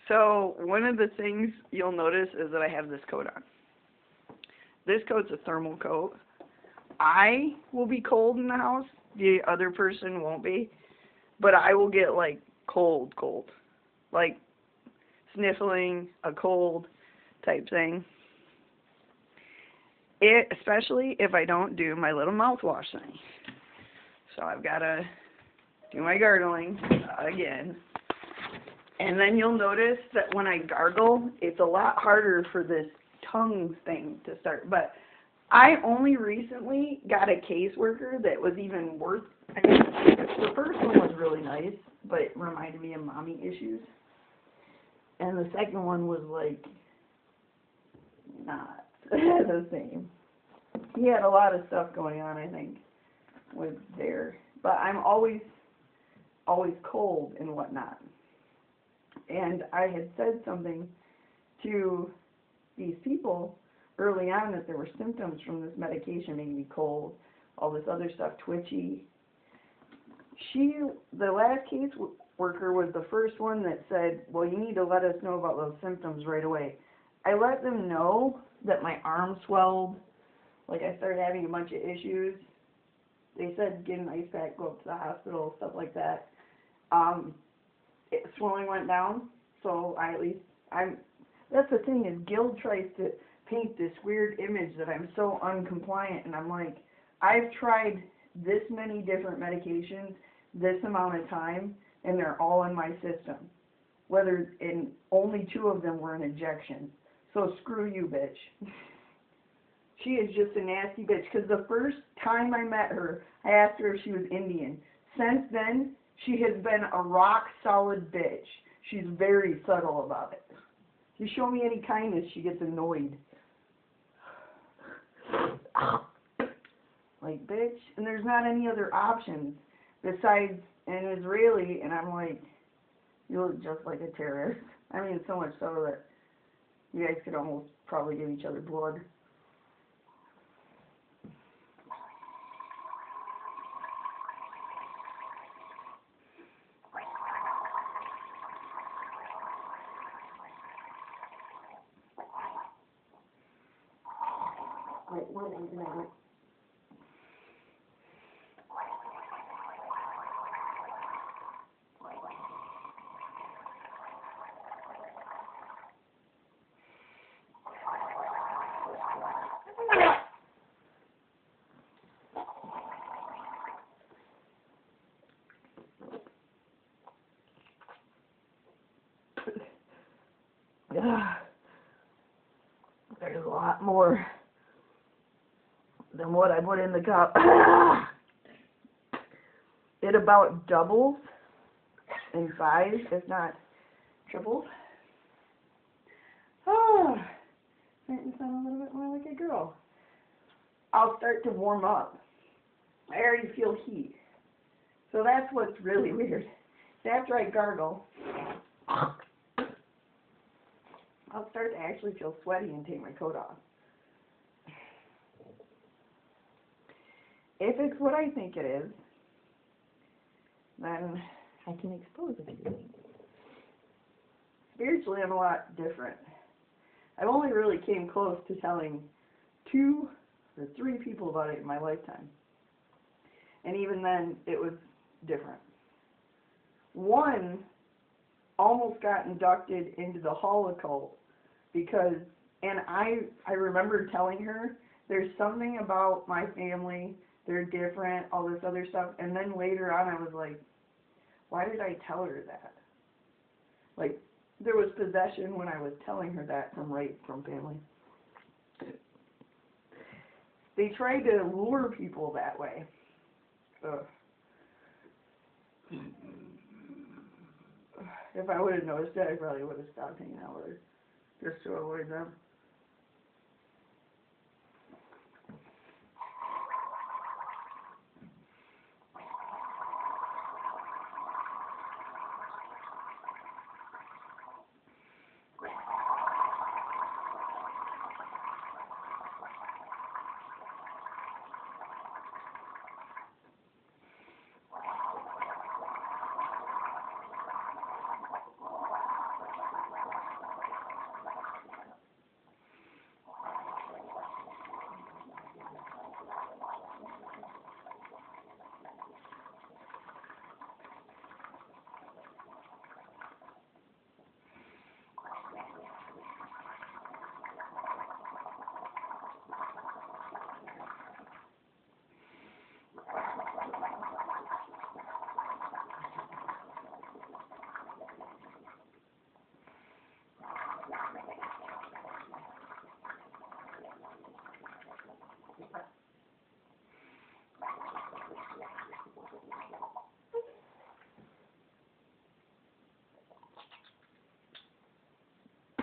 So one of the things you'll notice is that I have this coat on. This coat's a thermal coat. I will be cold in the house. The other person won't be. But I will get like cold. Like sniffling, a cold type thing. Especially if I don't do my little mouthwash thing. So I've got to do my gargling again. And then you'll notice that when I gargle, it's a lot harder for this tongue thing to start. But I only recently got a caseworker that was even worth. I mean, the first one was really nice, but it reminded me of mommy issues. And the second one was like not the same. He had a lot of stuff going on, I think, with there. But I'm always cold and whatnot. And I had said something to these people early on that there were symptoms from this medication making me cold, all this other stuff, twitchy. The last case worker was the first one that said, well, you need to let us know about those symptoms right away. I let them know that my arm swelled, like I started having a bunch of issues. They said get an ice pack, go up to the hospital, stuff like that. Swelling went down, so that's the thing is Guild tries to paint this weird image that I'm so uncompliant, and I'm like, I've tried this many different medications, this amount of time, and they're all in my system. And only 2 of them were an injection. So screw you, bitch. She is just a nasty bitch, because the first time I met her, I asked her if she was Indian. Since then, she has been a rock-solid bitch. She's very subtle about it. If you show me any kindness, she gets annoyed. Like, bitch. And there's not any other options besides an Israeli, and I'm like, you look just like a terrorist. I mean, so much so that you guys could almost probably give each other blood. Wait, one minute. There's a lot more than what I put in the cup. It about doubles in size, if not triples. Starting to sound a little bit more like a girl. I'll start to warm up. I already feel heat. So that's what's really weird. After I gargle, I'll start to actually feel sweaty and take my coat off. If it's what I think it is, then I can expose a few things. Spiritually, I'm a lot different. I've only really came close to telling 2 or 3 people about it in my lifetime. And even then, it was different. One almost got inducted into the Holocaust because, and I remember telling her, there's something about my family, they're different, all this other stuff, and then later on I was like, why did I tell her that? Like, there was possession when I was telling her that from family. They tried to lure people that way. If I would have noticed that, I probably would have stopped hanging out with her, just to avoid them.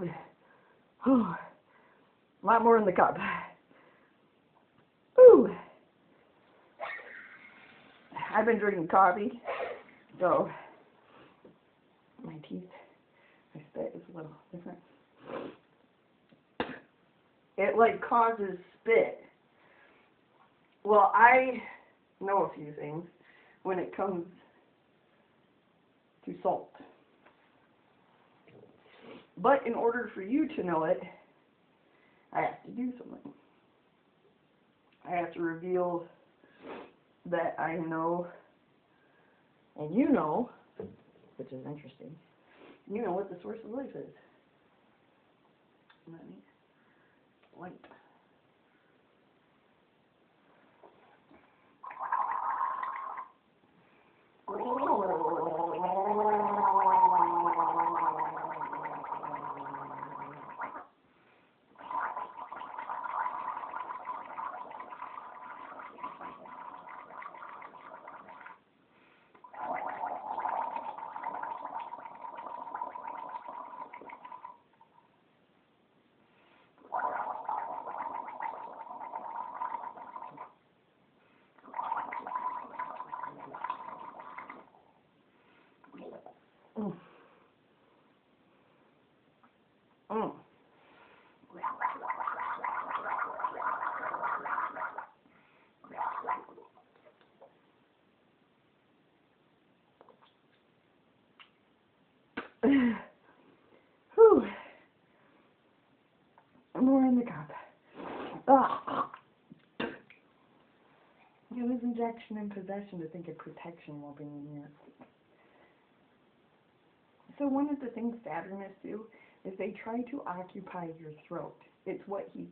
A lot more in the cup. Ooh. I've been drinking coffee, so my teeth, my spit is a little different. It like causes spit. Well, I know a few things when it comes to salt. But in order for you to know it, I have to do something. I have to reveal that I know, and you know, which is interesting, you know what the source of life is. Light. Mm. Mm. Whew. More in the cup. Ah. It was injection and possession to think of protection while being here. So one of the things Saturnists do is they try to occupy your throat. It's what he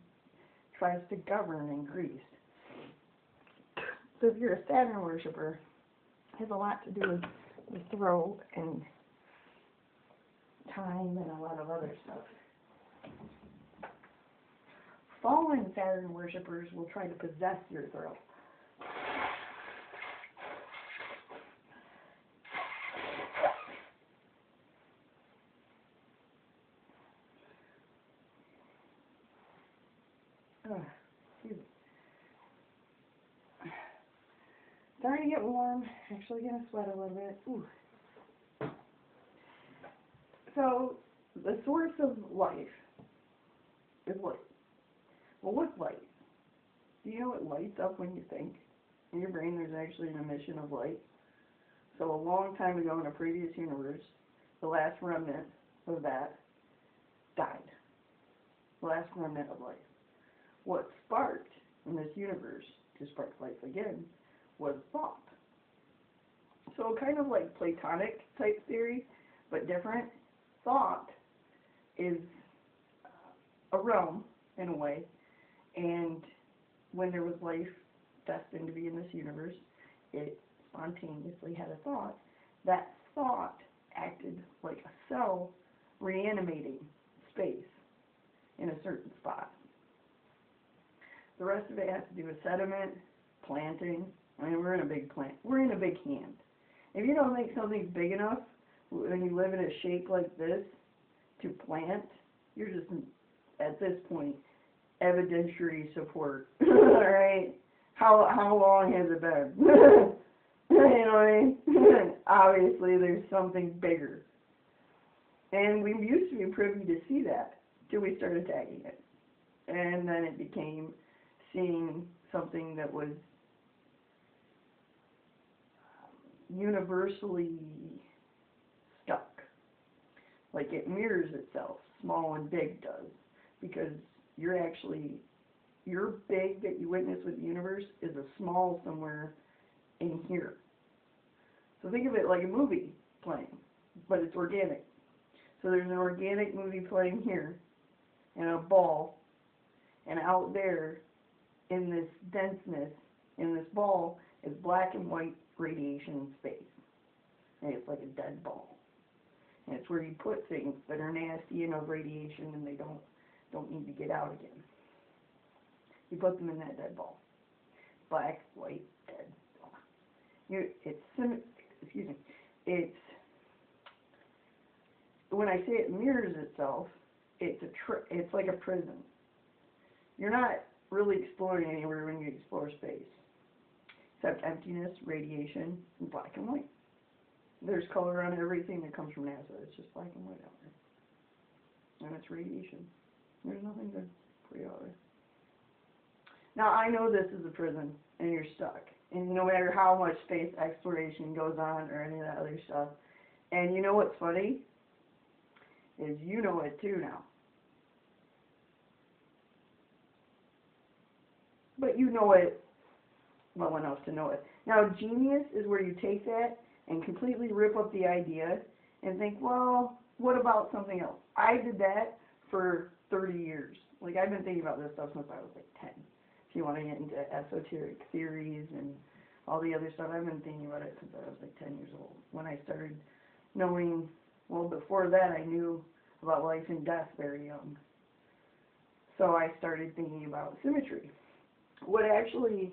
tries to govern in Greece. So if you're a Saturn worshiper, it has a lot to do with the throat and time and a lot of other stuff. Fallen Saturn worshippers will try to possess your throat. Excuse me. Starting to get warm. Actually gonna sweat a little bit. Ooh. So the source of life is light. Well, what's light? Do you know what lights up when you think? In your brain there's actually an emission of light. So a long time ago in a previous universe, the last remnant of that died. The last remnant of life. What sparked in this universe to spark life again was thought. So kind of like Platonic type theory, but different. Thought is a realm in a way, and when there was life destined to be in this universe, it spontaneously had a thought. That thought acted like a cell reanimating space in a certain spot. The rest of it has to do with sediment, planting. I mean, we're in a big hand. If you don't think something's big enough, when you live in a shape like this, to plant, you're just, at this point, evidentiary support. Alright? How long has it been? You know what I mean? Obviously, there's something bigger. And we used to be privy to see that, till we started tagging it. And then it became seeing something that was universally stuck. Like it mirrors itself, small and big does. Because your big that you witness with the universe is a small somewhere in here. So think of it like a movie playing, but it's organic. So there's an organic movie playing here, and a ball, and out there, in this denseness, in this ball, is black and white radiation in space. And it's like a dead ball. And it's where you put things that are nasty and of radiation and they don't need to get out again. You put them in that dead ball. Black, white, dead. Excuse me. When I say it mirrors itself, it's like a prison. You're not really exploring anywhere when you explore space, except emptiness, radiation, and black and white. There's color on everything that comes from NASA. It's just black and white out there. And it's radiation. There's nothing good for you out there. Now, I know this is a prison, and you're stuck. And no matter how much space exploration goes on or any of that other stuff. And you know what's funny? Is you know it too now. But you know it well enough to know it. Now, genius is where you take that and completely rip up the idea and think, well, what about something else? I did that for 30 years. Like, I've been thinking about this stuff since I was like 10. If you want to get into esoteric theories and all the other stuff, I've been thinking about it since I was like 10 years old. When I started knowing, well, before that I knew about life and death very young. So I started thinking about symmetry. What actually,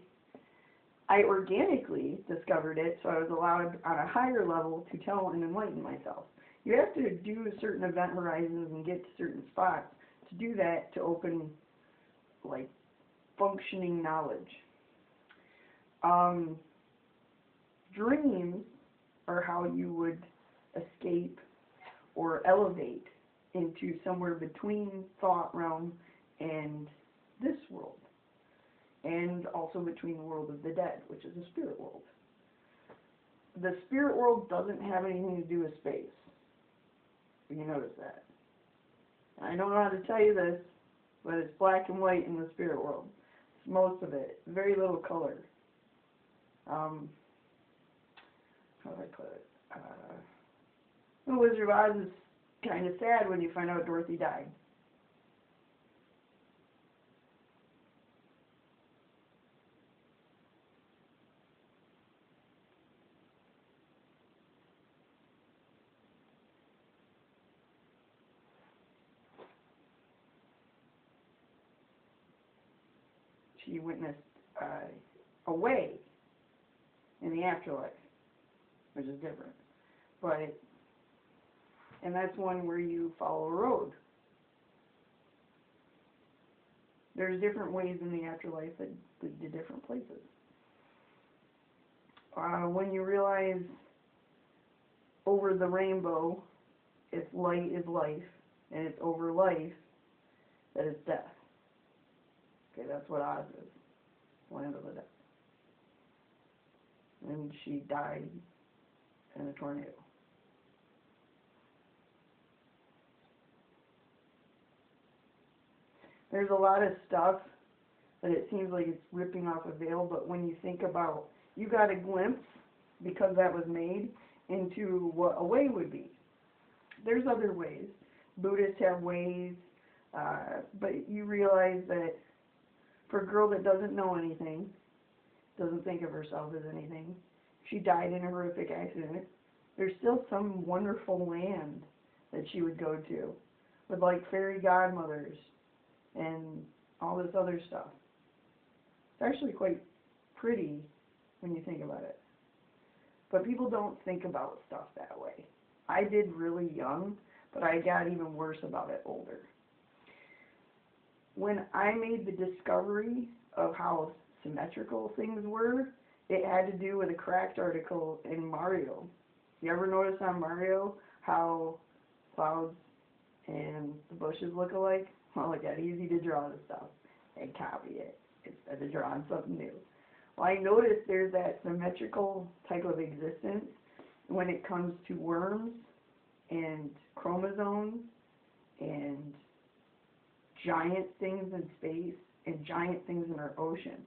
I organically discovered it, so I was allowed on a higher level to tell and enlighten myself. You have to do certain event horizons and get to certain spots to do that, to open, like, functioning knowledge. Dreams are how you would escape or elevate into somewhere between thought realm and this world, and also between the world of the dead, which is the spirit world. The spirit world doesn't have anything to do with space. You notice that. I don't know how to tell you this, but it's black and white in the spirit world. It's most of it. Very little color. How do I put it? The Wizard of Oz is kind of sad when you find out Dorothy died. She witnessed a way in the afterlife, which is different. But, and that's one where you follow a road. There's different ways in the afterlife that lead to different places. When you realize over the rainbow, if light is life, and it's over life, that it's death. Okay, that's what Oz is. Land of the dead. And she died in a tornado. There's a lot of stuff that it seems like it's ripping off a veil, but when you think about, you got a glimpse, because that was made, into what a way would be. There's other ways. Buddhists have ways, but you realize that for a girl that doesn't know anything, doesn't think of herself as anything, she died in a horrific accident, there's still some wonderful land that she would go to, with like fairy godmothers and all this other stuff. It's actually quite pretty when you think about it. But people don't think about stuff that way. I did really young, but I got even worse about it older. When I made the discovery of how symmetrical things were, it had to do with a cracked article in Mario. You ever notice on Mario how clouds and the bushes look alike? Well, it got easy to draw this stuff and copy it instead of drawing something new. Well, I noticed there's that symmetrical type of existence when it comes to worms and chromosomes and giant things in space and giant things in our ocean.